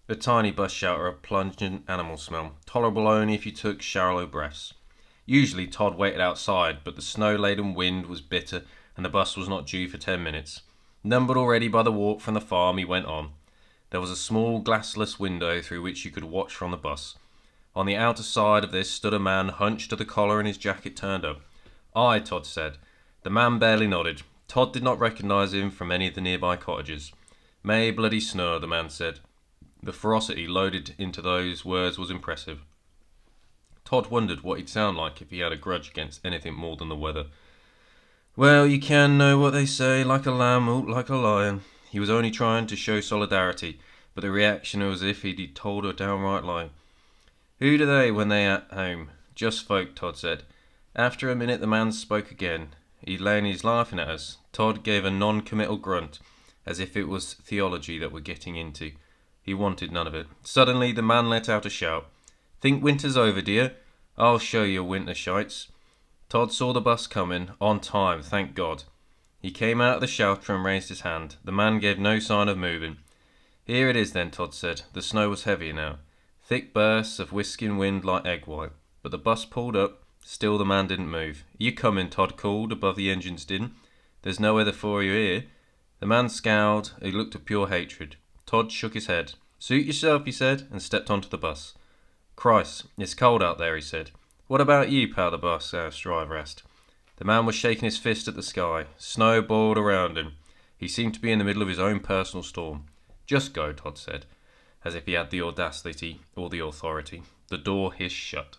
The tiny bus shelter a pungent animal smell, tolerable only if you took shallow breaths. Usually Todd waited outside, but the snow-laden wind was bitter and the bus was not due for 10 minutes. Numbered already by the walk from the farm, he went on. There was a small glassless window through which you could watch from the bus. On the outer side of this stood a man hunched to the collar and his jacket turned up. "Aye," Todd said. The man barely nodded. Todd did not recognise him from any of the nearby cottages. "May bloody snur," the man said. The ferocity loaded into those words was impressive. Todd wondered what he'd sound like if he had a grudge against anything more than the weather. "Well, you can know what they say, like a lamb ought like a lion." He was only trying to show solidarity, but the reaction was as if he'd told a downright lie. "Who do they when they at home?" "Just folk," Todd said. After a minute the man spoke again. He'd lain he's laughing at us. Todd gave a non-committal grunt, as if it was theology that we're getting into. He wanted none of it. Suddenly the man let out a shout. "Think winter's over, dear? I'll show you winter shites." Todd saw the bus coming, on time, thank God. He came out of the shelter and raised his hand. The man gave no sign of moving. "Here it is then," Todd said. The snow was heavier now. Thick bursts of whisking wind like egg white. But the bus pulled up. Still the man didn't move. "Are you coming?" Todd called above the engine's din. "There's no weather for you here." The man scowled. He looked of pure hatred. Todd shook his head. "Suit yourself," he said, and stepped onto the bus. "Christ, it's cold out there," he said. "What about you, pal?" the bus driver asked. The man was shaking his fist at the sky. Snow boiled around him. He seemed to be in the middle of his own personal storm. "Just go," Todd said, as if he had the audacity or the authority. The door hissed shut.